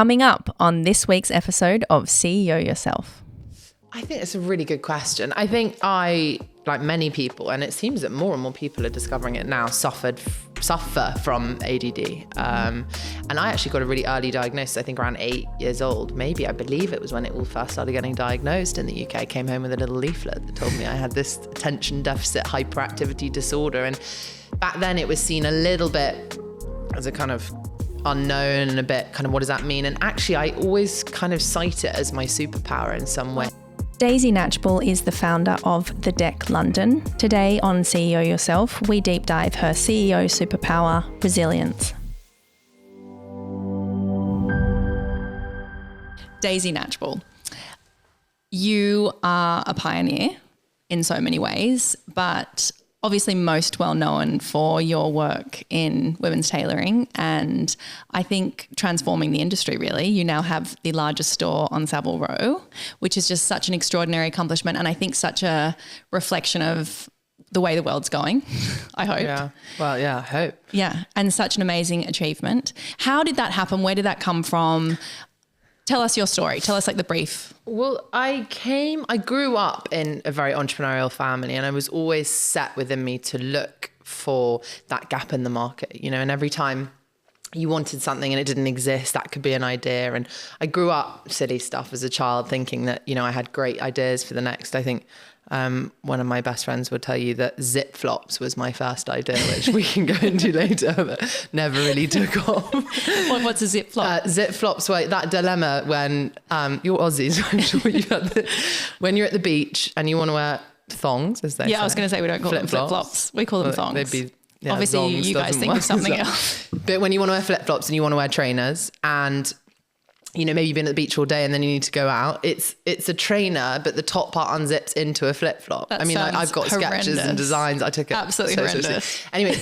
Coming up on this week's episode of CEO Yourself. I think it's a really good question. I think like many people, and it seems that more and more people are discovering it now, suffer from ADD. And I actually got a really early diagnosis, I think around 8 years old. Maybe, I believe it was when it all first started getting diagnosed in the UK. I came home with a little leaflet that told me I had this attention deficit hyperactivity disorder. And back then it was seen a little bit as a kind of unknown and a bit kind of, what does that mean? And actually I always kind of cite it as my superpower in some way. Daisy Knatchbull is the founder of The Deck London. Today on CEO Yourself, we deep dive her CEO superpower, resilience. Daisy Knatchbull, you are a pioneer in so many ways, but obviously most well known for your work in women's tailoring and I think transforming the industry really. You now have the largest store on Savile Row, which is just such an extraordinary accomplishment and I think such a reflection of the way the world's going, I hope. Yeah, well, yeah, I hope. Yeah, and such an amazing achievement. How did that happen? Where did that come from? Tell us your story. Tell us like the brief. Well, I grew up in a very entrepreneurial family and I was always set within me to look for that gap in the market, you know, and every time you wanted something and it didn't exist, that could be an idea. And I grew up silly stuff as a child thinking that, you know, I had great ideas for the next, I think, one of my best friends would tell you that zip flops was my first idea, which we can go into later, but never really took off. What's a zip flop? Zip flops were that dilemma when you're Aussies, I'm sure you had when you're at the beach and you want to wear thongs, as they say. I was going to say we don't call them flip-flops. We call them thongs. They'd be, yeah, obviously you guys think of something else. But when you want to wear flip-flops and you want to wear trainers and you know, maybe you've been at the beach all day and then you need to go out. It's a trainer, but the top part unzips into a flip-flop. That I mean, I've got horrendous. Sketches and designs. I took it absolutely horrendous. Anyway,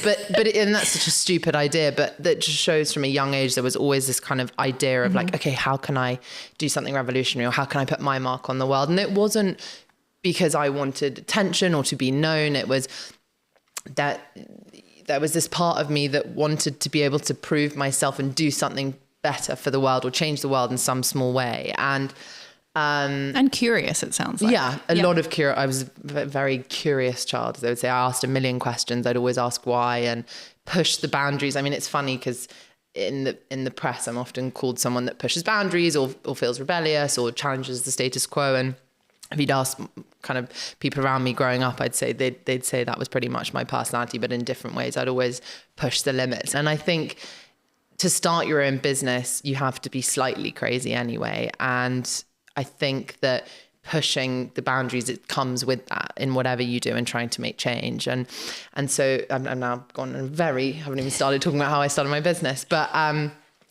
and that's such a stupid idea, but that just shows from a young age, there was always this kind of idea of like, okay, how can I do something revolutionary or how can I put my mark on the world? And it wasn't because I wanted attention or to be known. It was that there was this part of me that wanted to be able to prove myself and do something better for the world or change the world in some small way. And curious, it sounds like. Yeah, a lot of I was a very curious child, as they would say. I asked a million questions. I'd always ask why and push the boundaries. I mean, it's funny because in the press, I'm often called someone that pushes boundaries or feels rebellious or challenges the status quo. And if you'd ask kind of people around me growing up, I'd say they'd say that was pretty much my personality, but in different ways. I'd always push the limits. And I think to start your own business, you have to be slightly crazy anyway. And I think that pushing the boundaries, it comes with that in whatever you do and trying to make change. And so I'm now gone and haven't even started talking about how I started my business, but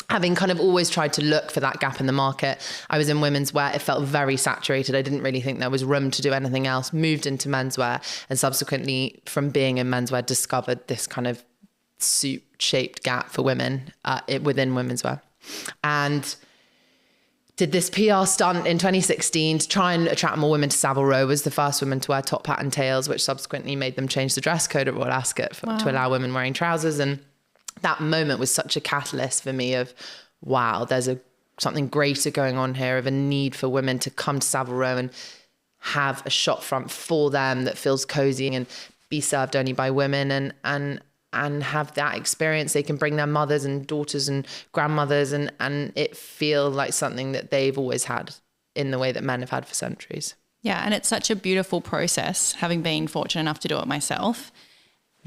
having kind of always tried to look for that gap in the market. I was in women's wear. It felt very saturated. I didn't really think there was room to do anything else. Moved into menswear and subsequently from being in menswear discovered this kind of soup-shaped gap for women within women's wear. And did this PR stunt in 2016 to try and attract more women to Savile Row. Was the first woman to wear top hat and tails, which subsequently made them change the dress code at Royal Ascot to allow women wearing trousers. And that moment was such a catalyst for me of, wow, there's something greater going on here, of a need for women to come to Savile Row and have a shop front for them that feels cozy and be served only by women and have that experience. They can bring their mothers and daughters and grandmothers and it feel like something that they've always had in the way that men have had for centuries. Yeah, and it's such a beautiful process, having been fortunate enough to do it myself.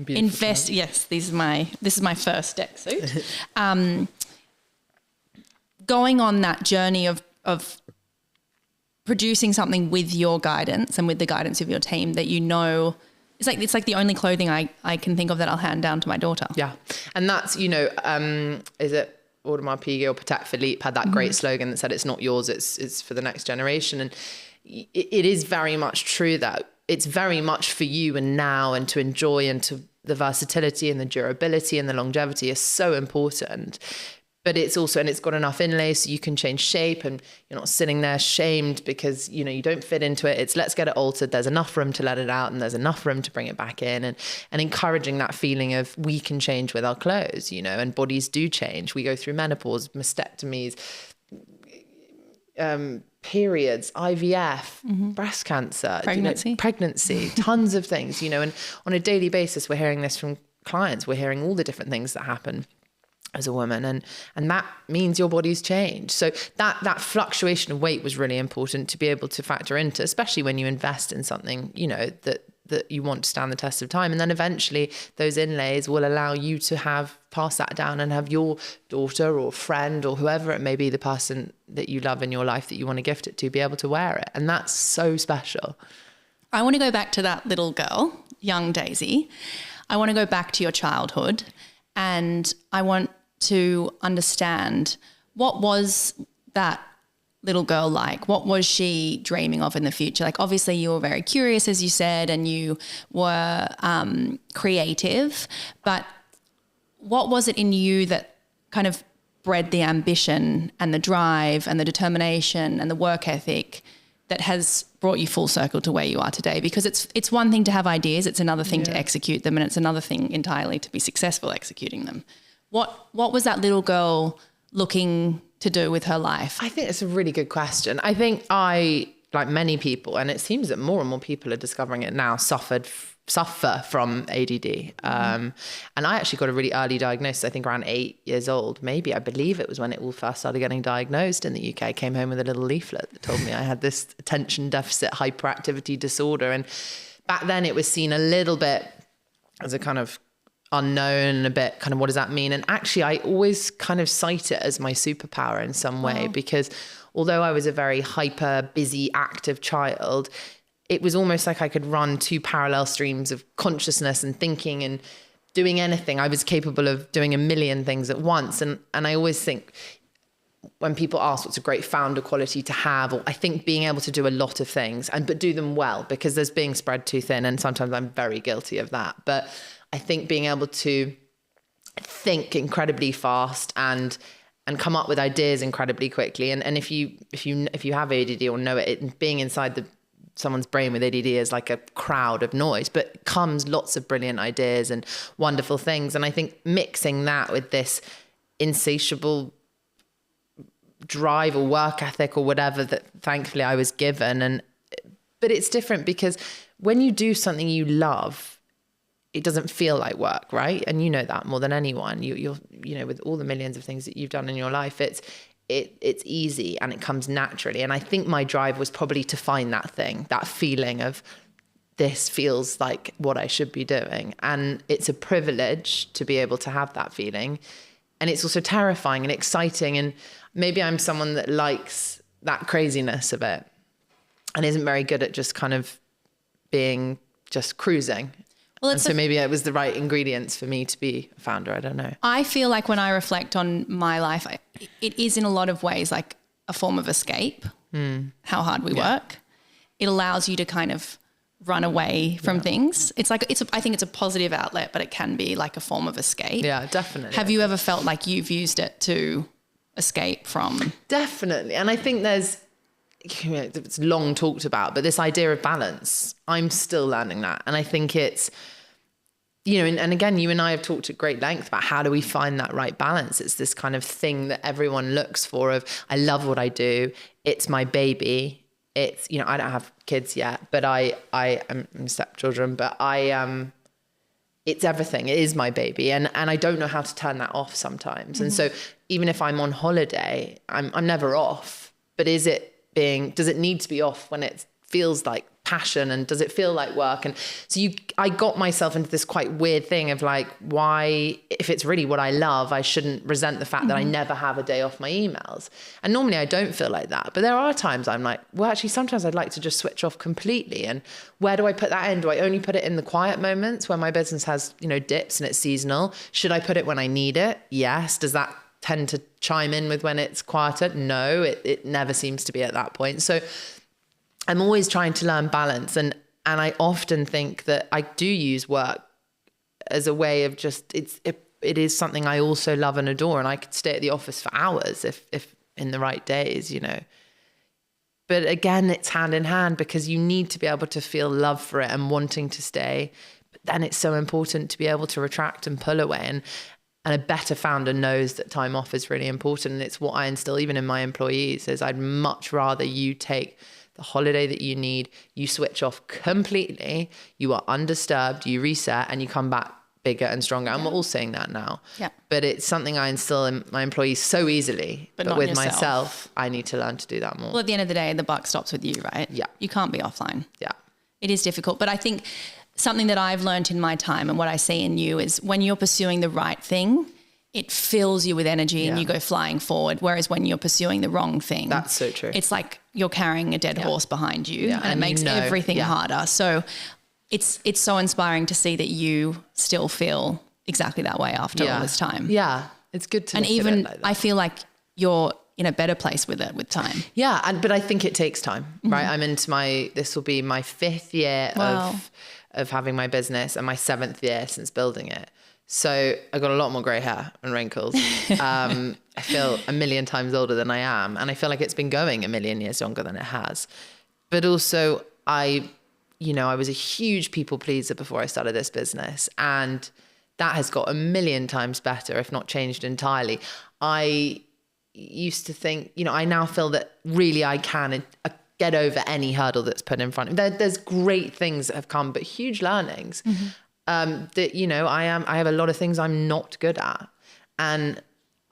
Yes, this is my first deck suit. Going on that journey of producing something with your guidance and with the guidance of your team that you know. It's like the only clothing I can think of that I'll hand down to my daughter. Yeah. And that's, is it Audemars Piguet or Patek Philippe had that great slogan that said, it's not yours, it's for the next generation. And it is very much true that it's very much for you and now, and to enjoy, and to the versatility and the durability and the longevity is so important. But it's also, and it's got enough inlay so you can change shape and you're not sitting there shamed because, you don't fit into it. It's let's get it altered. There's enough room to let it out and there's enough room to bring it back in, and encouraging that feeling of we can change with our clothes, and bodies do change. We go through menopause, mastectomies, periods, IVF, breast cancer, pregnancy, tons of things, and on a daily basis, we're hearing this from clients. We're hearing all the different things that happen as a woman, and that means your body's changed. So that fluctuation of weight was really important to be able to factor into, especially when you invest in something, that you want to stand the test of time. And then eventually those inlays will allow you to pass that down and have your daughter or friend or whoever it may be, the person that you love in your life that you want to gift it to, be able to wear it. And that's so special. I want to go back to that little girl, young Daisy. I want to go back to your childhood, and I want to understand, what was that little girl like? What was she dreaming of in the future? Like, obviously you were very curious, as you said, and you were creative, but what was it in you that kind of bred the ambition and the drive and the determination and the work ethic that has brought you full circle to where you are today? Because it's one thing to have ideas, it's another thing to execute them, and it's another thing entirely to be successful executing them. What was that little girl looking to do with her life? I think it's a really good question. I think like many people, and it seems that more and more people are discovering it now, suffer from ADD. And I actually got a really early diagnosis, I think around 8 years old, maybe. I believe it was when it all first started getting diagnosed in the UK. I came home with a little leaflet that told me I had this attention deficit hyperactivity disorder. And back then it was seen a little bit as a kind of unknown and a bit kind of, what does that mean? And actually I always kind of cite it as my superpower in some way, because although I was a very hyper, busy, active child, it was almost like I could run two parallel streams of consciousness and thinking and doing anything. I was capable of doing a million things at once. And I always think, when people ask what's a great founder quality to have, or I think being able to do a lot of things but do them well, because there's being spread too thin, and sometimes I'm very guilty of that. But I think being able to think incredibly fast and come up with ideas incredibly quickly. And if you have ADD or know it, being inside someone's brain with ADD is like a crowd of noise, but comes lots of brilliant ideas and wonderful things. And I think mixing that with this insatiable drive or work ethic or whatever that thankfully I was given. But it's different, because when you do something you love, it doesn't feel like work, right? And you know that more than anyone. You're with all the millions of things that you've done in your life, it's easy and it comes naturally. And I think my drive was probably to find that thing, that feeling of, this feels like what I should be doing. And it's a privilege to be able to have that feeling. And it's also terrifying and exciting. And maybe I'm someone that likes that craziness of it and isn't very good at just kind of being just cruising. Well, so maybe it was the right ingredients for me to be a founder. I don't know. I feel like when I reflect on my life, it is in a lot of ways like a form of escape, how hard we work. It allows you to kind of run away from things. It's like, I think it's a positive outlet, but it can be like a form of escape. Yeah, definitely. Have you ever felt like you've used it to escape from? Definitely. And I think it's long talked about, but this idea of balance, I'm still learning that. And I think it's, and again, you and I have talked at great length about how do we find that right balance. It's this kind of thing that everyone looks for of, I love what I do. It's my baby. It's, I don't have kids yet, but I am stepchildren, but it's everything. It is my baby. And I don't know how to turn that off sometimes. Mm-hmm. And so even if I'm on holiday, I'm never off, but does it need to be off when it feels like passion, and does it feel like work? And so I got myself into this quite weird thing of like, why, if it's really what I love, I shouldn't resent the fact that I never have a day off my emails. And normally I don't feel like that, but there are times I'm like, well, actually sometimes I'd like to just switch off completely. And where do I put that in? Do I only put it in the quiet moments when my business has, dips and it's seasonal? Should I put it when I need it? Yes. Does that tend to chime in with when it's quieter? No, it never seems to be at that point. So I'm always trying to learn balance. And I often think that I do use work as a way of just, it is something I also love and adore. And I could stay at the office for hours if in the right days, But again, it's hand in hand, because you need to be able to feel love for it and wanting to stay. But then it's so important to be able to retract and pull away. And a better founder knows that time off is really important. And it's what I instill even in my employees is I'd much rather you take the holiday that you need, you switch off completely, you are undisturbed, you reset, and you come back bigger and stronger. And we're all saying that now. Yeah. But it's something I instill in my employees so easily. But with yourself. myself, I need to learn to do that more. Well, at the end of the day, the buck stops with you, right? Yeah. You can't be offline. Yeah. It is difficult. But I think something that I've learned in my time and what I see in you is when you're pursuing the right thing, it fills you with energy and you go flying forward. Whereas when you're pursuing the wrong thing, that's so true. It's like you're carrying a dead horse behind you and it makes everything harder. So it's so inspiring to see that you still feel exactly that way after all this time. Yeah. It's good to and even like that. I feel like you're in a better place with it with time. Yeah. But I think it takes time, right? I'm into this will be my 5th year of having my business and my 7th year since building it. So I got a lot more grey hair and wrinkles. I feel a million times older than I am. And I feel like it's been going a million years younger than it has. But also I was a huge people pleaser before I started this business. And that has got a million times better, if not changed entirely. I used to think, I now feel that really I can get over any hurdle that's put in front of me. There's great things that have come, but huge learnings. That, I have a lot of things I'm not good at. And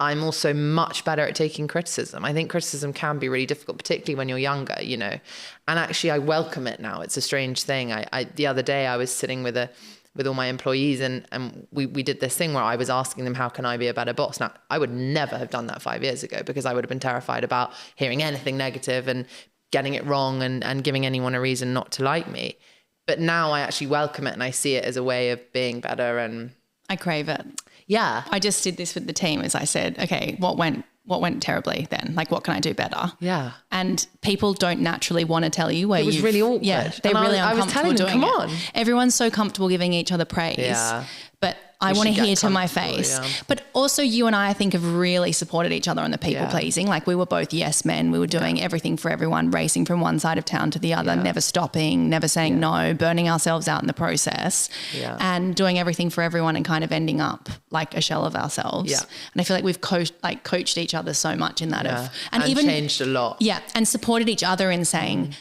I'm also much better at taking criticism. I think criticism can be really difficult, particularly when you're younger, And actually I welcome it now. It's a strange thing. The other day I was sitting with all my employees and we did this thing where I was asking them, how can I be a better boss? Now, I would never have done that 5 years ago because I would have been terrified about hearing anything negative and getting it wrong and giving anyone a reason not to like me. But now I actually welcome it and I see it as a way of being better and I crave it. Yeah. I just did this with the team as I said, okay, what went terribly then? Like, what can I do better? Yeah. And people don't naturally want to tell you where it was really awkward. Yeah, they're really uncomfortable doing it. On. Everyone's so comfortable giving each other praise. Yeah. But I want to hear to my face. Yeah. But also you and I think have really supported each other on the people pleasing. Like we were both yes men. We were doing everything for everyone, racing from one side of town to the other, never stopping, never saying no, burning ourselves out in the process and doing everything for everyone and kind of ending up like a shell of ourselves. Yeah. And I feel like we've coached each other so much in that and even changed a lot. Yeah. And supported each other in saying,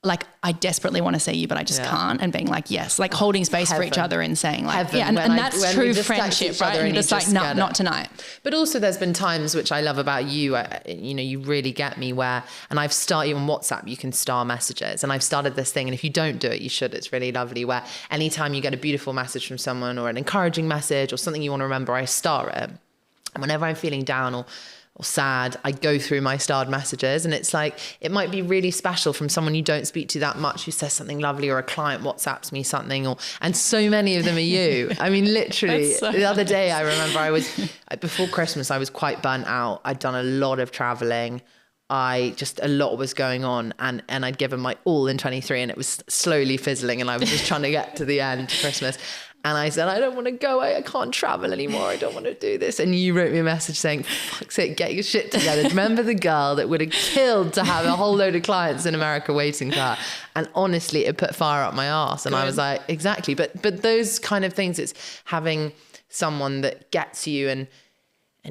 like, I desperately want to see you, but I just can't. And being like, yes, like holding space for each other and saying like, and that's true friendship, right? And just like, no, not tonight. But also there's been times which I love about you, you really get me where, and I've started on WhatsApp, you can star messages and I've started this thing. And if you don't do it, you should, it's really lovely where anytime you get a beautiful message from someone or an encouraging message or something you want to remember, I star it. And whenever I'm feeling down or sad, I go through my starred messages and it's like, it might be really special from someone you don't speak to that much who says something lovely or a client WhatsApps me something and so many of them are you. I mean, literally the other day, I remember before Christmas, I was quite burnt out. I'd done a lot of traveling. A lot was going on and I'd given my all in 23 and it was slowly fizzling and I was just trying to get to the end of Christmas. And I said, I don't want to go. I can't travel anymore. I don't want to do this. And you wrote me a message saying, fuck's sake, get your shit together. Remember the girl that would have killed to have a whole load of clients in America waiting for her. And honestly, it put fire up my arse. And I was like, exactly. But those kind of things, it's having someone that gets you and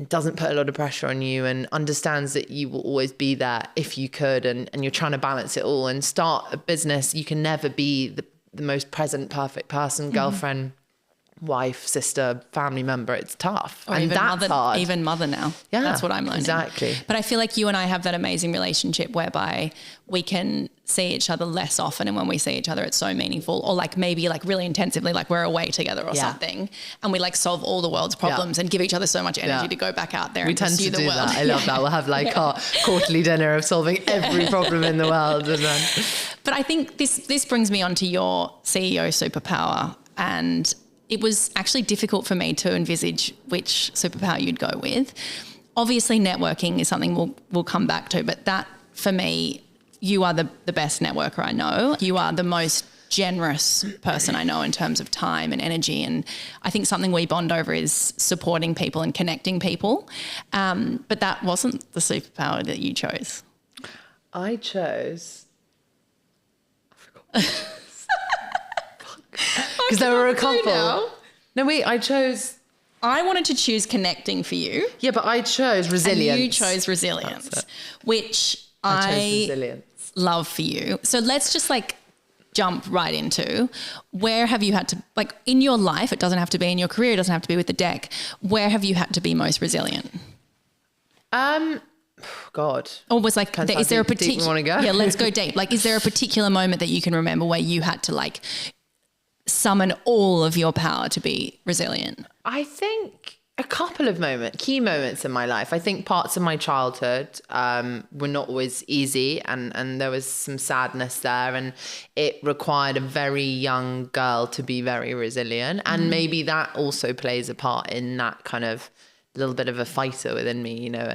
doesn't put a lot of pressure on you and understands that you will always be there if you could. And you're trying to balance it all and start a business. You can never be the most present, perfect person, girlfriend, wife, sister, family member. It's tough. Or and even that's hard. Even mother now. Yeah, that's what I'm learning. Exactly. But I feel like you and I have that amazing relationship whereby we can see each other less often. And when we see each other, it's so meaningful or like maybe like really intensively, like we're away together or something. And we like solve all the world's problems and give each other so much energy to go back out there and pursue the world. We tend to do that. I love that. We'll have like our quarterly dinner of solving every problem in the world. And then. But I think this brings me on to your CEO superpower. And it was actually difficult for me to envisage which superpower you'd go with. Obviously, networking is something we'll come back to, but that, for me, you are the best networker I know. You are the most generous person I know in terms of time and energy. And I think something we bond over is supporting people and connecting people. But that wasn't the superpower that you chose. I chose... I forgot. Because there were a couple. No, wait, I chose I wanted to choose connecting for you. Yeah, but I chose resilience. And you chose resilience, which I chose resilience. Love for you. So let's just like jump right into where have you had to, like in your life, it doesn't have to be in your career, it doesn't have to be with the deck. Where have you had to be most resilient? God. Or was like, is there a particular, deep you want to go? Yeah, let's go deep. Like, is there a particular moment that you can remember where you had to like summon all of your power to be resilient? I think a couple of key moments in my life. I think parts of my childhood were not always easy, and there was some sadness there, and it required a very young girl to be very resilient. And maybe that also plays a part in that kind of little bit of a fighter within me, you know,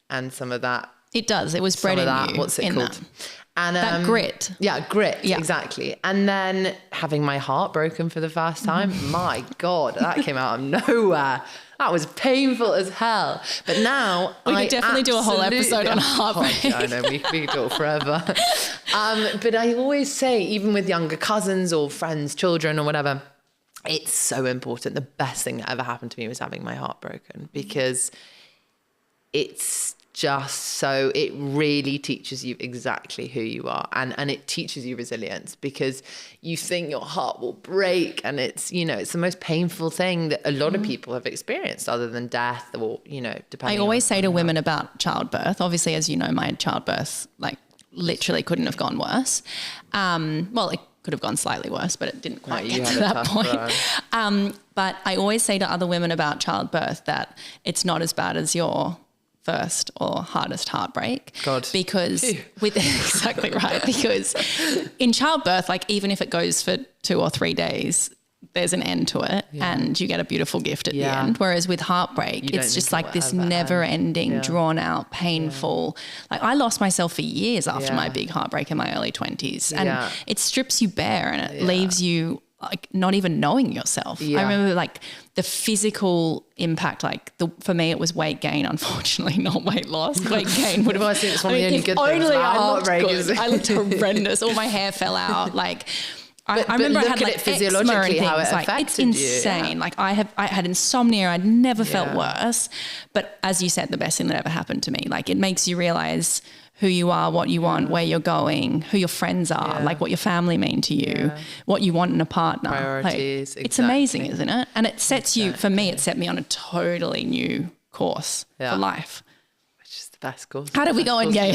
and some of that. It does. It was bred in you. What's it called? That. And that grit. Yeah, grit, exactly. And then having my heart broken for the first time, my God, that came out of nowhere. That was painful as hell. But now we could definitely do a whole episode on heartbreak. I know, we could talk forever. But I always say, even with younger cousins or friends, children or whatever, it's so important. The best thing that ever happened to me was having my heart broken, because it's just it really teaches you exactly who you are, and it teaches you resilience, because you think your heart will break, and it's, you know, it's the most painful thing that a lot of people have experienced other than death, or, you know, depending. I always say to women about childbirth, obviously, as you know, my childbirth like literally couldn't have gone worse. Well, it could have gone slightly worse, but it didn't quite get to that point. But I always say to other women about childbirth that it's not as bad as your first or hardest heartbreak. God. Because exactly right. Because in childbirth, like even if it goes for 2 or 3 days, there's an end to it, and you get a beautiful gift at the end. Whereas with heartbreak, it's just like this never ending, drawn out, painful. Like I lost myself for years after my big heartbreak in my early 20s, and it strips you bare, and it leaves you like not even knowing yourself. I remember like the physical impact, like for me it was weight gain, unfortunately, not weight loss. Weight gain would have, I think it's one of the only good things about heartbreak. I looked horrendous. All my hair fell out. Like I remember I had like physiologically how it affected like, it's insane. Like I had insomnia. I'd never felt worse. But as you said, the best thing that ever happened to me. Like it makes you realize who you are, what you want, where you're going, who your friends are, like what your family mean to you, what you want in a partner. Priorities, like, it's amazing, isn't it? And it sets you, for me, it set me on a totally new course for life. Which is the best course. How did we go on, Gay?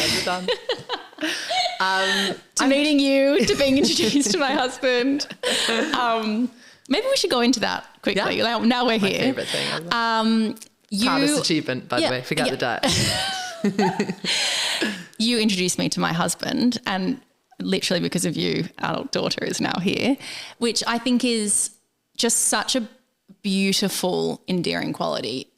To meeting you, to being introduced to my husband. Maybe we should go into that quickly. Yeah. Now we're my here. Favourite thing. Proudest achievement, by the way. Forget the debt. You introduced me to my husband, and literally because of you, our daughter is now here, which I think is just such a beautiful, endearing quality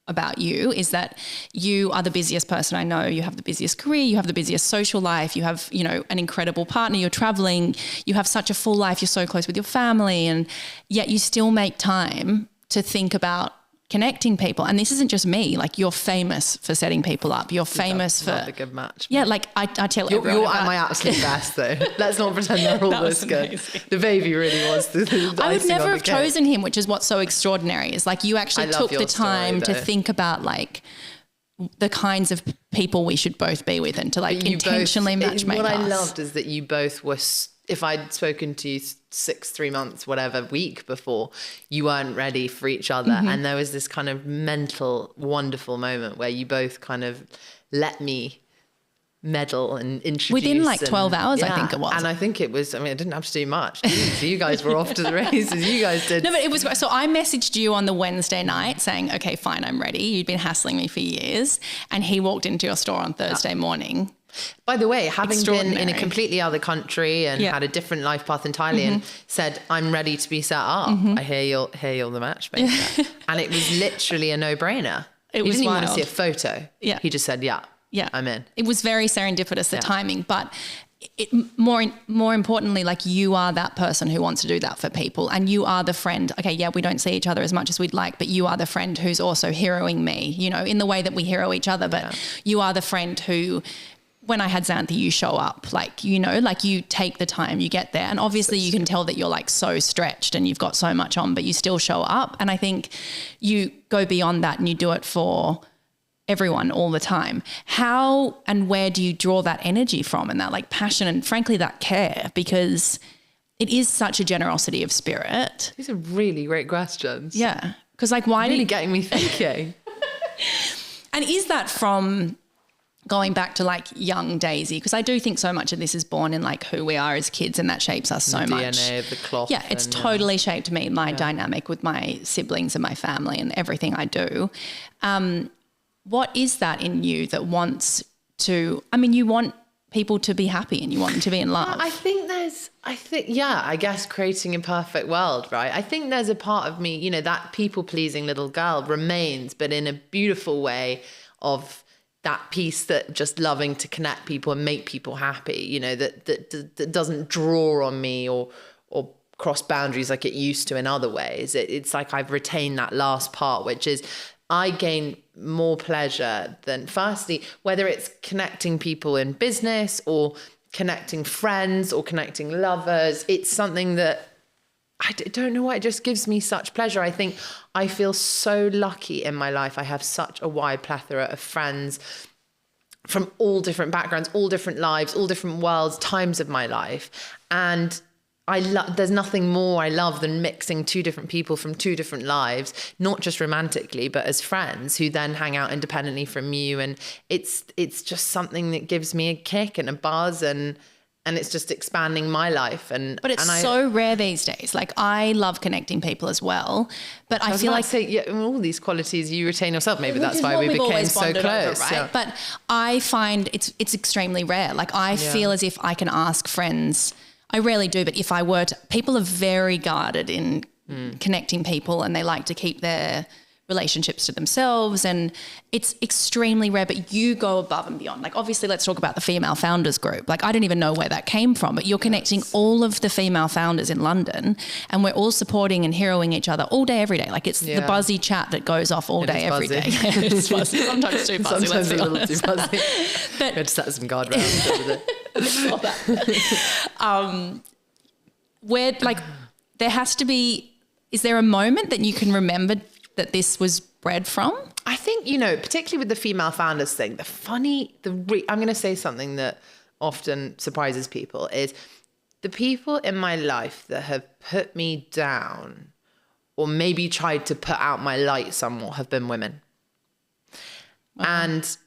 about you, is that you are the busiest person I know. You have the busiest career, you have the busiest social life, you have, you know, an incredible partner, you're traveling, you have such a full life, you're so close with your family, and yet you still make time to think about connecting people. And this isn't just me, like you're famous for setting people up. You're famous for a good match. Yeah, like I tell everyone you're at my absolute best though. Let's not pretend they're all this good. The baby really was the I would never have chosen him, which is what's so extraordinary, is like you actually took the time to think about like the kinds of people we should both be with, and to like intentionally matchmake us. What I loved is that you both were, if I'd spoken to you 3 months, whatever, week before, you weren't ready for each other. And there was this kind of mental, wonderful moment where you both kind of let me meddle and introduce. Within like 12 hours, I think it was. And I think it was, I mean, I didn't have to do much. So you guys were off to the races. You guys did. No, but it was, so I messaged you on the Wednesday night saying, okay, fine, I'm ready. You'd been hassling me for years. And he walked into your store on Thursday morning. By the way, having been in a completely other country and had a different life path entirely, and said, I'm ready to be set up. I hear you're the matchmaker. And it was literally a no-brainer. He didn't even want to see a photo. Yeah. He just said, yeah, I'm in. It was very serendipitous, the timing, but more importantly, like you are that person who wants to do that for people, and you are the friend. Okay, yeah, we don't see each other as much as we'd like, but you are the friend who's also heroing me, you know, in the way that we hero each other, but you are the friend who when I had Xanthi, you show up, like, you know, like you take the time, you get there. And obviously you can tell that you're like so stretched and you've got so much on, but you still show up. And I think you go beyond that and you do it for everyone all the time. How and where do you draw that energy from and that like passion and frankly that care? Because it is such a generosity of spirit. These are really great questions. Yeah. Because like why really getting me thinking. And is that from going back to like young Daisy? Because I do think so much of this is born in like who we are as kids and that shapes us so much. DNA of the cloth. Yeah, it's totally shaped me, my dynamic with my siblings and my family and everything I do. What is that in you that wants to, I mean, you want people to be happy and you want them to be in love? I guess creating a perfect world, right? I think there's a part of me, you know, that people-pleasing little girl remains, but in a beautiful way of that piece that just loving to connect people and make people happy, you know, that doesn't draw on me or cross boundaries like it used to in other ways. It's like I've retained that last part, which is I gain more pleasure than, firstly, whether it's connecting people in business or connecting friends or connecting lovers. It's something that I don't know why, it just gives me such pleasure. I think I feel so lucky in my life. I have such a wide plethora of friends from all different backgrounds, all different lives, all different worlds, times of my life. And there's nothing more I love than mixing two different people from two different lives, not just romantically, but as friends who then hang out independently from you. And it's just something that gives me a kick and a buzz, and it's just expanding my life. But it's so rare these days. Like I love connecting people as well, but I feel like all these qualities you retain yourself. Maybe that's why we became so close. Over, right? Yeah. But I find it's extremely rare. Like I feel as if I can ask friends. I rarely do, but if I were to, people are very guarded in connecting people and they like to keep their relationships to themselves, and it's extremely rare, but you go above and beyond. Like obviously let's talk about the female founders group. Like I don't even know where that came from, but you're connecting all of the female founders in London and we're all supporting and heroing each other all day, every day. Like it's the buzzy chat that goes off all day, every day. It's fuzzy. Sometimes too fuzzy. Sometimes a little too fuzzy. But we had to set some guardrails over there. Where like there has to be, is there a moment that you can remember that this was bred from? I think, you know, particularly with the female founders thing, I'm going to say something that often surprises people is the people in my life that have put me down or maybe tried to put out my light somewhat have been women. Wow. And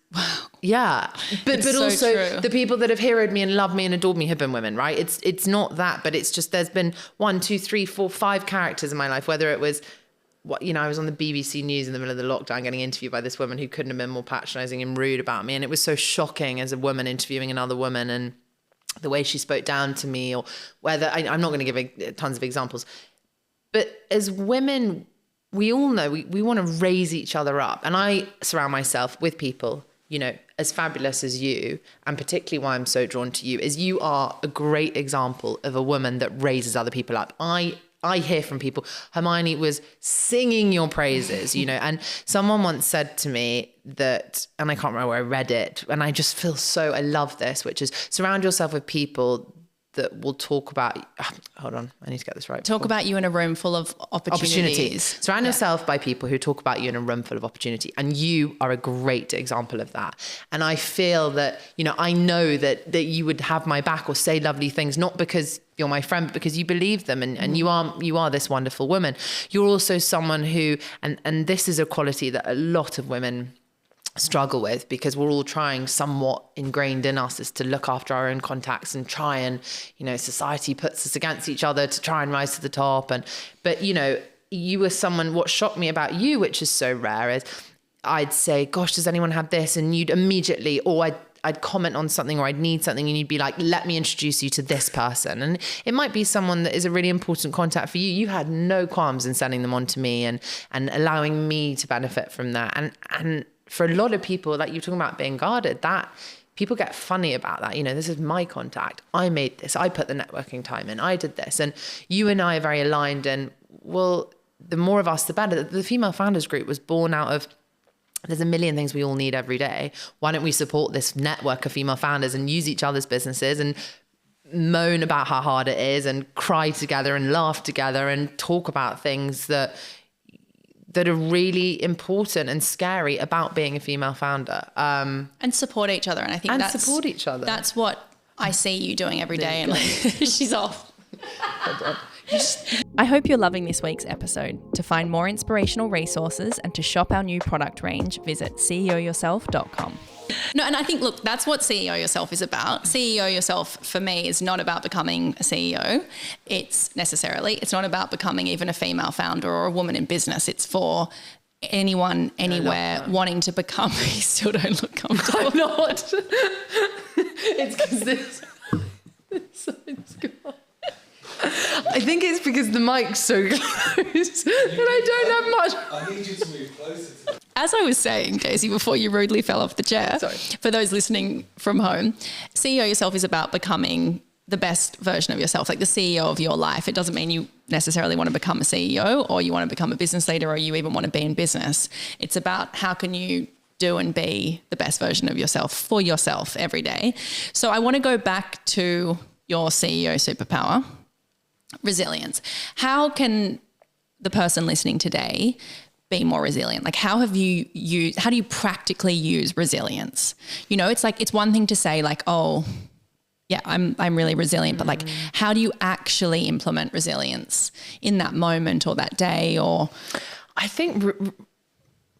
yeah, but so also true. The people that have heroed me and loved me and adored me have been women, right? It's not that, but it's just there's been 1, 2, 3, 4, 5 characters in my life, whether it was I was on the BBC News in the middle of the lockdown getting interviewed by this woman who couldn't have been more patronizing and rude about me. And it was so shocking as a woman interviewing another woman and the way she spoke down to me, or whether I'm not going to give tons of examples, but as women, we all know we want to raise each other up. And I surround myself with people, you know, as fabulous as you, and particularly why I'm so drawn to you is you are a great example of a woman that raises other people up. I hear from people, Hermione was singing your praises, you know, and someone once said to me that, and I can't remember where I read it, and I just feel I love this, which is surround yourself with people that will talk about, hold on, I need to get this right. Talk about you in a room full of opportunities. Surround yourself by people who talk about you in a room full of opportunity. And you are a great example of that. And I feel that, you know, I know that you would have my back or say lovely things, not because you're my friend, but because you believe them and you are this wonderful woman. You're also someone who, and this is a quality that a lot of women struggle with, because we're all trying, somewhat ingrained in us, is to look after our own contacts and try and, you know, society puts us against each other to try and rise to the top. But you know, you were someone, what shocked me about you, which is so rare, is I'd say, gosh, does anyone have this? And you'd immediately, or I'd comment on something or I'd need something and you'd be like, let me introduce you to this person. And it might be someone that is a really important contact for you. You had no qualms in sending them on to me and allowing me to benefit from that. And for a lot of people, like you're talking about being guarded, that people get funny about that. You know, this is my contact. I made this. I put the networking time in. I did this. And you and I are very aligned. And well, the more of us, the better. The female founders group was born out of there's a million things we all need every day. Why don't we support this network of female founders and use each other's businesses and moan about how hard it is and cry together and laugh together and talk about things that are really important and scary about being a female founder. And support each other. And I think support each other. That's what I see you doing every day. And like, she's off. I hope you're loving this week's episode. To find more inspirational resources and to shop our new product range, visit ceoyourself.com. No, and I think, look, that's what CEO Yourself is about. CEO Yourself, for me, is not about becoming a CEO. It's not about becoming even a female founder or a woman in business. It's for anyone, anywhere, wanting to become. You still don't look comfortable. I'm not. It's because this side's gone. I think it's because the mic's so close that I don't have much. I need you to move closer to me. As I was saying, Daisy, before you rudely fell off the chair, Sorry. For those listening from home, CEO Yourself is about becoming the best version of yourself, like the CEO of your life. It doesn't mean you necessarily want to become a CEO or you want to become a business leader or you even want to be in business. It's about how can you do and be the best version of yourself for yourself every day. So I want to go back to your CEO superpower. Resilience. How can the person listening today be more resilient? Like how do you practically use resilience? You know, it's like, it's one thing to say like, oh yeah, I'm really resilient, but like, how do you actually implement resilience in that moment or that day? Or I think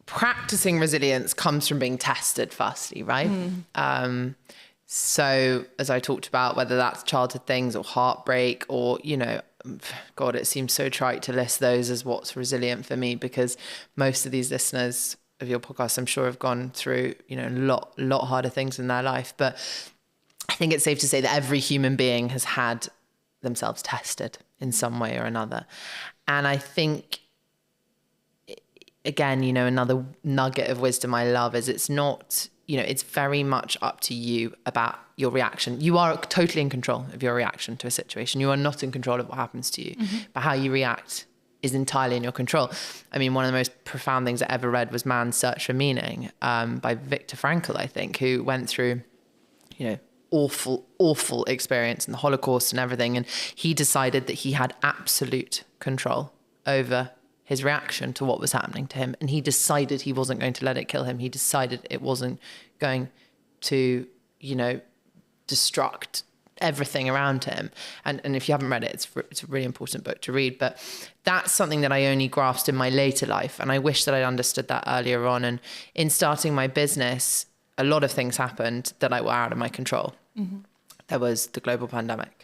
practicing resilience comes from being tested firstly, right? So as I talked about, whether that's childhood things or heartbreak or, you know, God, it seems so trite to list those as what's resilient for me, because most of these listeners of your podcast, I'm sure, have gone through, you know, a lot harder things in their life. But I think it's safe to say that every human being has had themselves tested in some way or another. And I think, again, you know, another nugget of wisdom I love is it's not, you know, it's very much up to you about your reaction. You are totally in control of your reaction to a situation. You are not in control of what happens to you, but how you react is entirely in your control. I mean, one of the most profound things I ever read was Man's Search for Meaning by Viktor Frankl, I think, who went through, you know, awful experience in the Holocaust and everything. And he decided that he had absolute control over his reaction to what was happening to him. And he decided he wasn't going to let it kill him. He decided it wasn't going to, you know, destruct everything around him. And if you haven't read it, it's a really important book to read. But that's something that I only grasped in my later life. And I wish that I'd understood that earlier on. And in starting my business, a lot of things happened that were out of my control. There was the global pandemic.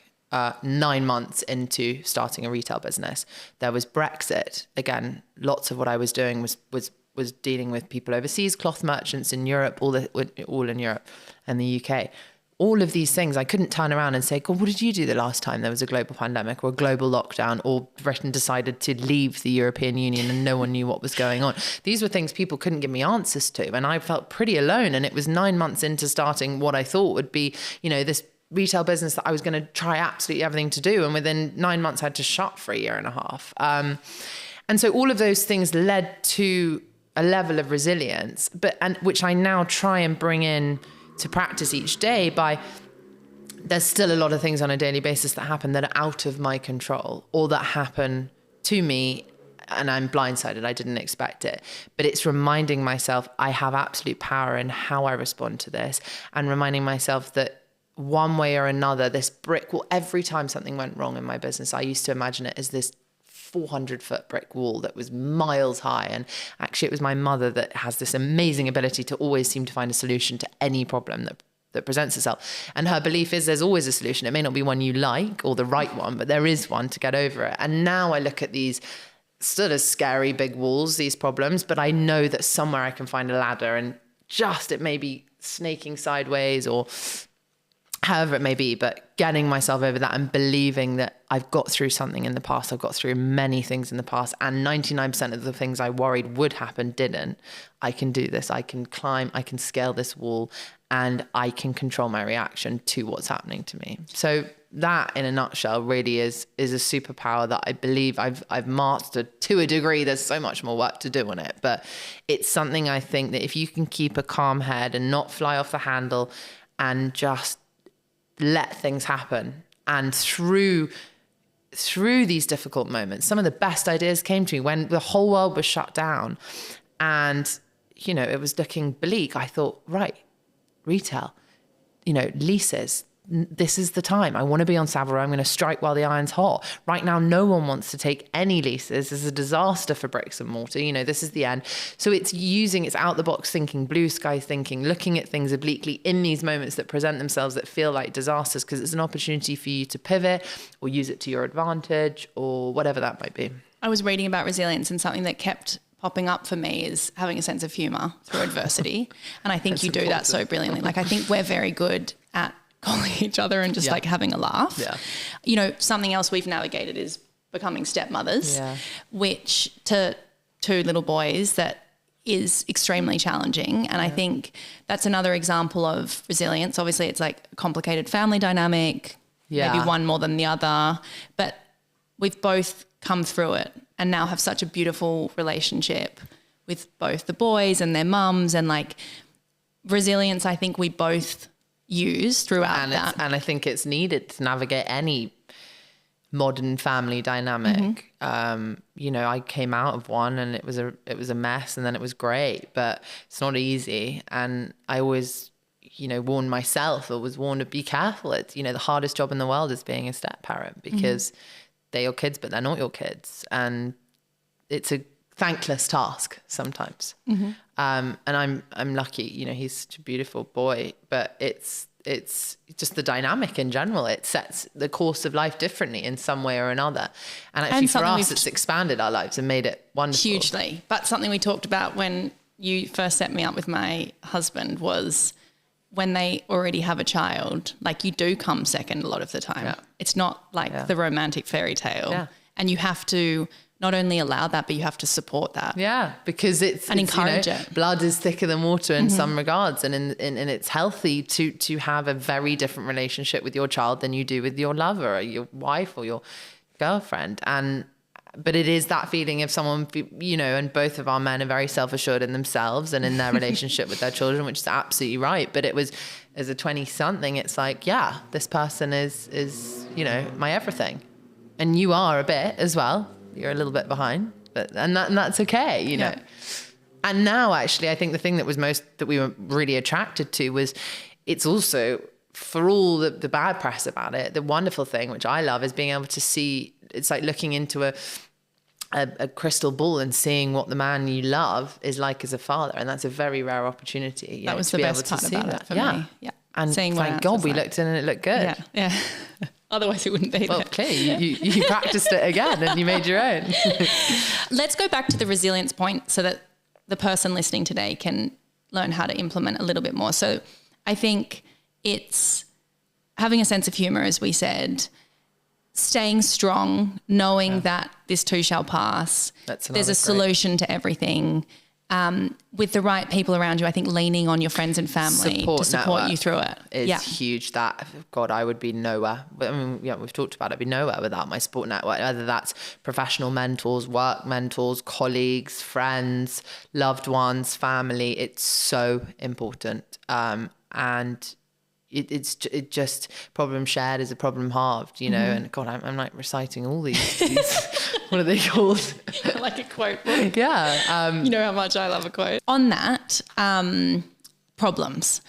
9 months into starting a retail business, there was Brexit. Again, lots of what I was doing was dealing with people overseas, cloth merchants in Europe, all in Europe and the UK. All of these things, I couldn't turn around and say, God, what did you do the last time there was a global pandemic or a global lockdown, or Britain decided to leave the European Union and no one knew what was going on? These were things people couldn't give me answers to. And I felt pretty alone. And it was 9 months into starting what I thought would be, you know, this retail business that I was going to try absolutely everything to do. And within 9 months, I had to shut for a year and a half. And so all of those things led to a level of resilience, which I now try and bring in to practice each day there's still a lot of things on a daily basis that happen that are out of my control or that happen to me and I'm blindsided. I didn't expect it. But it's reminding myself I have absolute power in how I respond to this, and reminding myself that one way or another, this brick wall, every time something went wrong in my business, I used to imagine it as this 400-foot brick wall that was miles high. And actually, it was my mother that has this amazing ability to always seem to find a solution to any problem that presents itself. And her belief is there's always a solution. It may not be one you like or the right one, but there is one to get over it. And now I look at these sort of scary big walls, these problems, but I know that somewhere I can find a ladder, and it may be snaking sideways or however it may be, but getting myself over that and believing that I've got through something in the past. I've got through many things in the past, and 99% of the things I worried would happen didn't. I can do this. I can climb. I can scale this wall, and I can control my reaction to what's happening to me. So that in a nutshell really is a superpower that I believe I've mastered to a degree. There's so much more work to do on it, but it's something I think that if you can keep a calm head and not fly off the handle and just let things happen, and through these difficult moments, some of the best ideas came to me when the whole world was shut down and, you know, it was looking bleak. I thought, right, retail, you know, leases, this is the time. I want to be on Savile Row. I'm going to strike while the iron's hot. Right now, no one wants to take any leases. This is a disaster for bricks and mortar. You know, this is the end. So it's out the box thinking, blue sky thinking, looking at things obliquely in these moments that present themselves that feel like disasters, because it's an opportunity for you to pivot or use it to your advantage or whatever that might be. I was reading about resilience, and something that kept popping up for me is having a sense of humor through adversity. And I think you do that so brilliantly. Like, I think we're very good at calling each other and just like having a laugh. Yeah. You know, something else we've navigated is becoming stepmothers, which to two little boys, that is extremely challenging. And I think that's another example of resilience. Obviously, it's like a complicated family dynamic, maybe one more than the other, but we've both come through it and now have such a beautiful relationship with both the boys and their mums, and like resilience, I think we both use throughout that. And I think it's needed to navigate any modern family dynamic. You know, I came out of one and it was a mess, and then it was great, but it's not easy. And I always, you know, warned myself, or was warned to be careful. It's, you know, the hardest job in the world is being a step parent, because they're your kids, but they're not your kids. And it's a thankless task sometimes. And I'm lucky, you know, he's such a beautiful boy, but it's just the dynamic in general. It sets the course of life differently in some way or another. And actually for us, it's expanded our lives and made it wonderful. Hugely. But something we talked about when you first set me up with my husband was when they already have a child, like, you do come second a lot of the time. Yeah. It's not like the romantic fairy tale. Yeah. And you have to not only allow that, but you have to support that. Yeah, because it's encourage it. Blood is thicker than water in some regards, and it's healthy to have a very different relationship with your child than you do with your lover or your wife or your girlfriend. But it is that feeling of someone, you know, and both of our men are very self-assured in themselves and in their relationship with their children, which is absolutely right. But it was, as a 20-something, it's like, yeah, this person is, you know, my everything. And you are a bit as well. You're a little bit behind, and that's okay, you know. And now, actually, I think the thing that we were really attracted to was, it's also, for all the bad press about it, the wonderful thing, which I love, is being able to see. It's like looking into a crystal ball and seeing what the man you love is like as a father, and that's a very rare opportunity. That was the best part about it for me. Yeah, and thank God we looked in and it looked good. Yeah. Otherwise it wouldn't be there. Well, clearly you practiced it again and you made your own. Let's go back to the resilience point so that the person listening today can learn how to implement a little bit more. So I think it's having a sense of humor, as we said, staying strong, knowing that this too shall pass. There's a solution to everything. With the right people around you, I think leaning on your friends and family to support you through it is huge. That, God, I would be nowhere. I mean, yeah, we've talked about it. I'd be nowhere without my support network, whether that's professional mentors, work mentors, colleagues, friends, loved ones, family. It's so important. And it's just problem shared is a problem halved, you know. And God, I'm like reciting all these what are they called? Like a quote book. Yeah. You know how much I love a quote. On that, problems.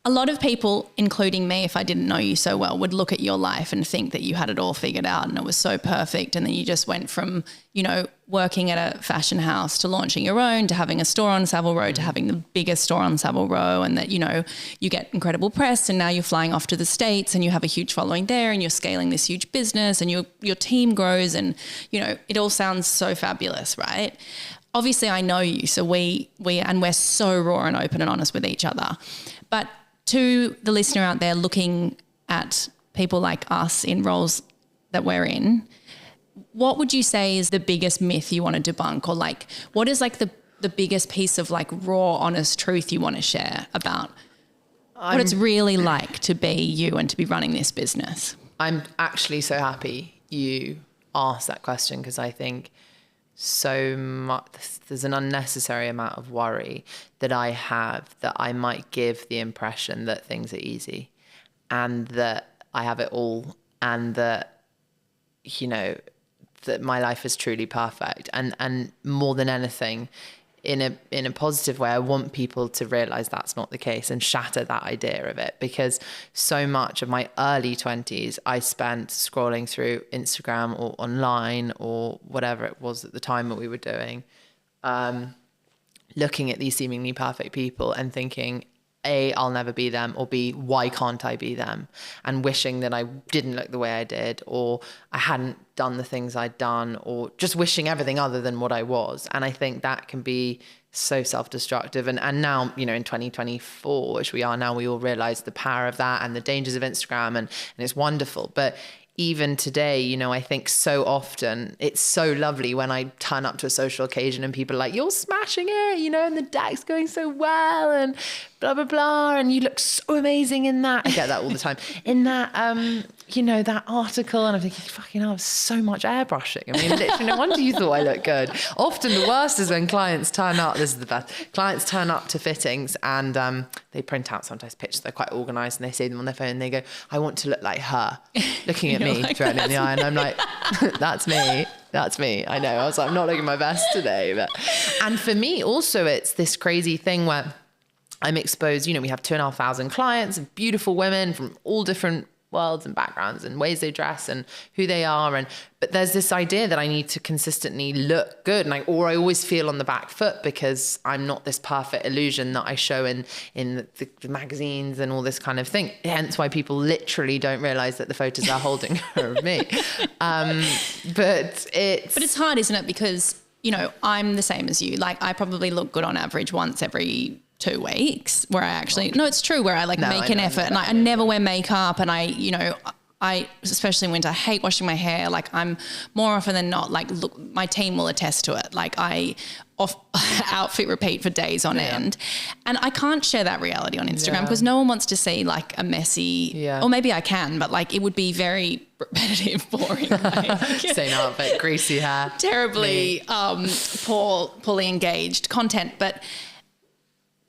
A lot of people, including me, if I didn't know you so well, would look at your life and think that you had it all figured out and it was so perfect. And then you just went from, you know, working at a fashion house to launching your own, to having a store on Savile Row, to having the biggest store on Savile Row, and that, you know, you get incredible press, and now you're flying off to the States and you have a huge following there and you're scaling this huge business and your team grows, and, you know, it all sounds so fabulous, right? Obviously I know you, so we're so raw and open and honest with each other. But to the listener out there looking at people like us in roles that we're in, what would you say is the biggest myth you want to debunk? Or like, what is like the biggest piece of like raw, honest truth you want to share about what it's really like to be you and to be running this business. I'm actually so happy you asked that question, because I think so much, there's an unnecessary amount of worry that I have that I might give the impression that things are easy and that I have it all, and that, you know, that my life is truly perfect. And more than anything, in a positive way, I want people to realize that's not the case and shatter that idea of it, because so much of my early 20s I spent scrolling through Instagram or online or whatever it was at the time that we were doing, looking at these seemingly perfect people and thinking, A, I'll never be them, or B, why can't I be them? And wishing that I didn't look the way I did, or I hadn't done the things I'd done, or just wishing everything other than what I was. And I think that can be so self-destructive. And now, you know, in 2024, which we are now, we all realize the power of that and the dangers of Instagram, and it's wonderful. But even today, you know, I think so often it's so lovely when I turn up to a social occasion and people are like, you're smashing it, you know, and the deck's going so well and blah, blah, blah. And you look so amazing in that. I get that all the time. In that, you know, that article. And I'm thinking, fucking hell, so much airbrushing. I mean, literally, no wonder you thought I looked good. Often the worst is when clients turn up, this is the best, clients turn up to fittings and they print out sometimes pictures, they're quite organised, and they see them on their phone and they go, I want to look like her, looking at me, threatening in the eye. And I'm like, that's me. That's me. I know. I was like, I'm not looking my best today. But, and for me also, it's this crazy thing where I'm exposed, you know, we have 2,500 clients of beautiful women from all different worlds and backgrounds and ways they dress and who they are. But there's this idea that I need to consistently look good, and I always feel on the back foot because I'm not this perfect illusion that I show in the magazines and all this kind of thing. Hence why people literally don't realize that the photos are holding are of me. But it's hard, isn't it? Because, you know, I'm the same as you. Like, I probably look good on average once every 2 weeks, where I actually, no, it's true, where I make an effort, and I never wear makeup, and I especially in winter, I hate washing my hair. Like, I'm more often than not, like, look, my team will attest to it. Like, I outfit repeat for days on end. And I can't share that reality on Instagram because no one wants to see like a messy, or maybe I can, but like it would be very repetitive, boring. Like, same outfit, greasy hair. Terribly poorly engaged content. But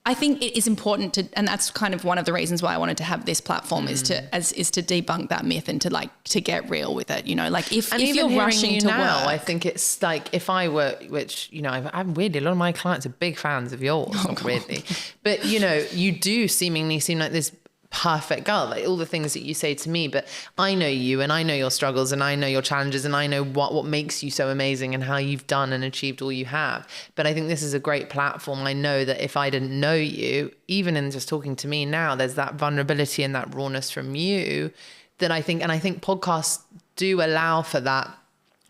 I think it is important to, and that's kind of one of the reasons why I wanted to have this platform is to debunk that myth and to get real with it. You know, like if you're rushing to work, I think it's like if I were, which, you know, I'm weirdly, a lot of my clients are big fans of yours, not weirdly, but you know, you do seemingly seem like this perfect girl, like all the things that you say to me, but I know you and I know your struggles and I know your challenges and I know what makes you so amazing and how you've done and achieved all you have. But I think this is a great platform. I know that if I didn't know you, even in just talking to me now, there's that vulnerability and that rawness from you that I think podcasts do allow for that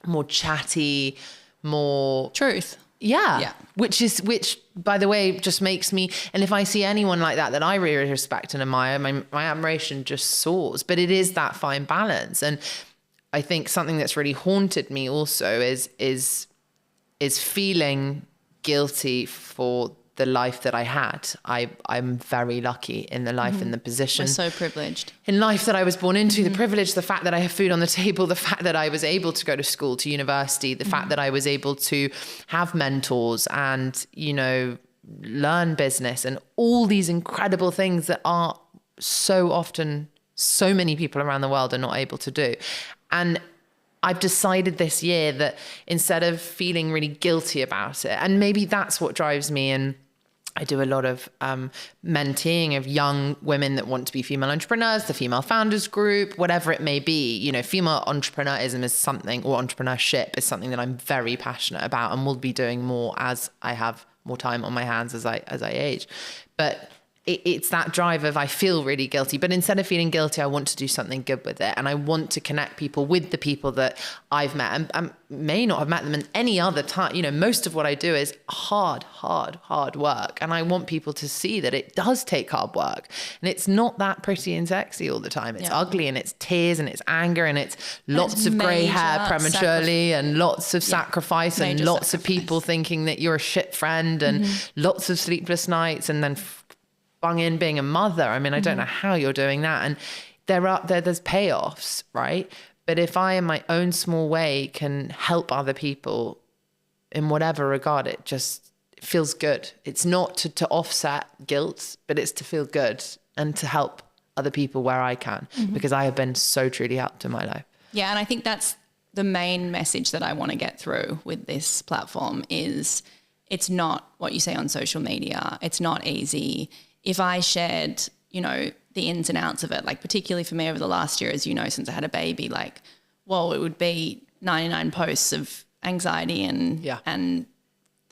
more chatty, more truth. Yeah. Which by the way, just makes me, and if I see anyone like that I really respect and admire, my admiration just soars. But it is that fine balance. And I think something that's really haunted me also is feeling guilty for the life that I had. I'm very lucky in the life and the position. We're so privileged. In life that I was born into, the privilege, the fact that I have food on the table, the fact that I was able to go to school, to university, the fact that I was able to have mentors and, you know, learn business and all these incredible things that are so often so many people around the world are not able to do. And I've decided this year that instead of feeling really guilty about it, and maybe that's what drives me, and I do a lot of mentoring of young women that want to be female entrepreneurs, the female founders group, whatever it may be. You know, female entrepreneurism is something, or entrepreneurship is something that I'm very passionate about and will be doing more as I have more time on my hands as I age. But it's that drive of I feel really guilty, but instead of feeling guilty, I want to do something good with it. And I want to connect people with the people that I've met and may not have met them in any other time. You know, most of what I do is hard work. And I want people to see that it does take hard work. And it's not that pretty and sexy all the time. It's ugly, and it's tears, and it's anger, and it's lots of grey hair prematurely and lots of sacrifice and lots of people thinking that you're a shit friend and lots of sleepless nights, and then bung in being a mother. I mean, I don't know how you're doing that. And there's payoffs, right? But if I, in my own small way, can help other people in whatever regard, it just feels good. It's not to offset guilt, but it's to feel good and to help other people where I can, because I have been so truly helped in my life. Yeah. And I think that's the main message that I want to get through with this platform is it's not what you say on social media. It's not easy. If I shared, you know, the ins and outs of it, like particularly for me over the last year, as you know, since I had a baby, like, well, it would be 99 posts of anxiety and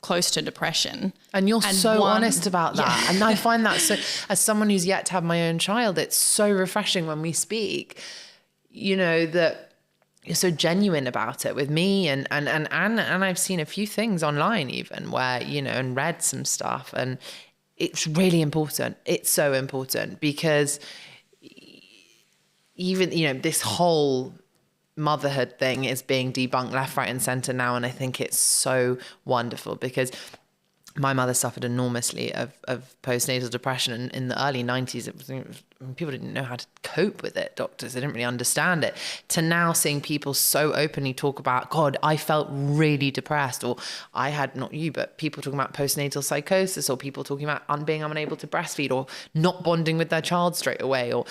close to depression. And you're so honest about that. Yeah. And I find that, so as someone who's yet to have my own child, it's so refreshing when we speak, you know, that you're so genuine about it with me. And I've seen a few things online even where, you know, and read some stuff, and it's really important. It's so important because even, you know, this whole motherhood thing is being debunked left, right and center now. And I think it's so wonderful because my mother suffered enormously of postnatal depression. And in the early 90s, people didn't know how to cope with it. Doctors, they didn't really understand it. To now seeing people so openly talk about, God, I felt really depressed, or I had, not you, but people talking about postnatal psychosis, or people talking about being unable to breastfeed, or not bonding with their child straight away, or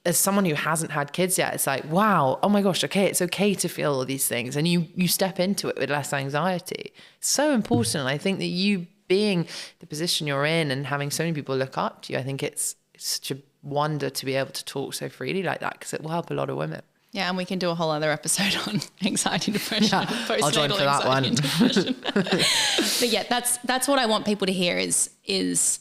as someone who hasn't had kids yet, it's like, wow, oh my gosh, okay, it's okay to feel all these things. And you step into it with less anxiety. It's so important. I think that you being the position you're in and having so many people look up to you, I think it's such a wonder to be able to talk so freely like that, because it will help a lot of women. Yeah, and we can do a whole other episode on anxiety, depression, postnatal I'll join for that one. But yeah, that's what I want people to hear is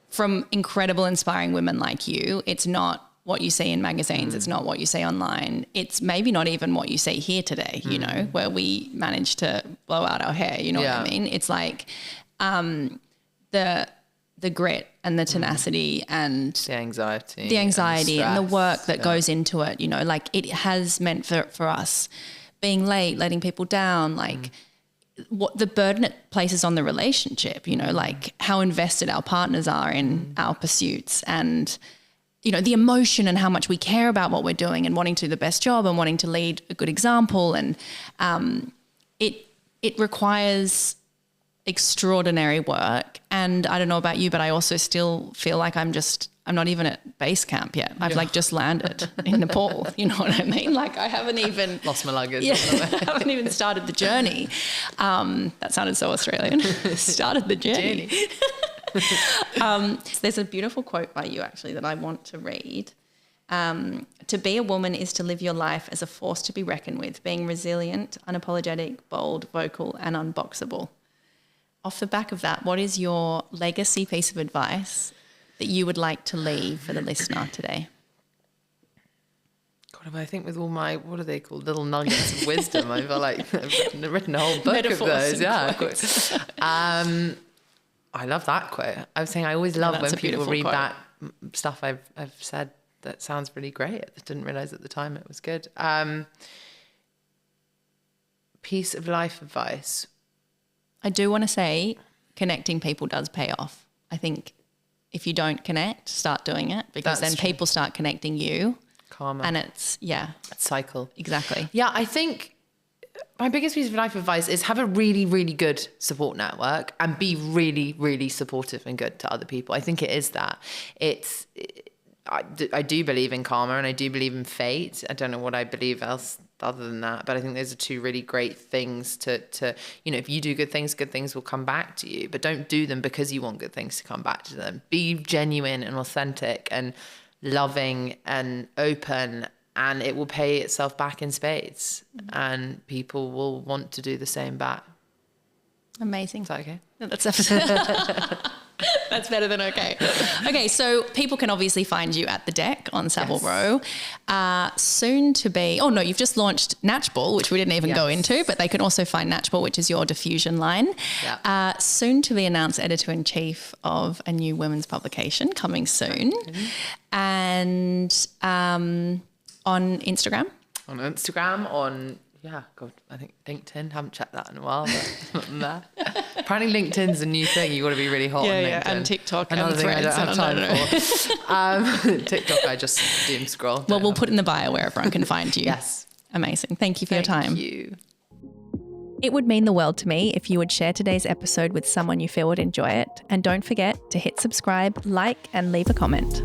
from incredible, inspiring women like you. It's not what you see in magazines. It's not what you see online. It's maybe not even what you see here today, you know, where we managed to blow out our hair, you know what I mean? It's like the grit and the tenacity and the anxiety and the work that goes into it, you know, like it has meant for us being late, letting people down, like what the burden it places on the relationship, you know, like how invested our partners are in our pursuits, and you know, the emotion and how much we care about what we're doing and wanting to do the best job and wanting to lead a good example. And it requires extraordinary work. And I don't know about you, but I also still feel like I'm not even at base camp yet. I've like just landed in Nepal. You know what I mean? Like I haven't even lost my luggage. Yeah, I haven't even started the journey. That sounded so Australian. Started the journey. There's a beautiful quote by you actually that I want to read. To be a woman is to live your life as a force to be reckoned with, being resilient, unapologetic, bold, vocal, and unboxable. Off the back of that, what is your legacy piece of advice that you would like to leave for the listener today? God, I think with all my, what are they called, little nuggets of wisdom, I feel like I've written a whole book of those. Yeah. I love that quote. I was saying I always love when people read quote. That stuff I've said that sounds really great. I didn't realise at the time it was good. Piece of life advice. I do want to say connecting people does pay off. I think if you don't connect, start doing it, because then people start connecting you. Karma. And it's cycle. Exactly. Yeah, I think my biggest piece of life advice is have a really, really good support network and be really, really supportive and good to other people. I think it is that. I do believe in karma and I do believe in fate. I don't know what I believe else other than that, but I think those are two really great things to you know, if you do good things will come back to you, but don't do them because you want good things to come back to them. Be genuine and authentic and loving and open, and it will pay itself back in spades, and people will want to do the same back. Amazing. Is that okay? No, that's better than okay. Okay, so people can obviously find you at the Deck on Savile Row. Soon to be, oh no, you've just launched Knatchbull, which we didn't even go into, but they can also find Knatchbull, which is your diffusion line. Yeah. Soon to be announced editor-in-chief of a new women's publication coming soon. And on Instagram? On Instagram, I think LinkedIn, haven't checked that in a while, but I'm there. Apparently LinkedIn's a new thing. You got to be really hot on LinkedIn. And TikTok Another and thing I Threads. don't have time for. TikTok, I just doom scroll. Well, we'll put in the bio where everyone can find you. Yes. Amazing. Thank you for your time. Thank you. It would mean the world to me if you would share today's episode with someone you feel would enjoy it. And don't forget to hit subscribe, like, and leave a comment.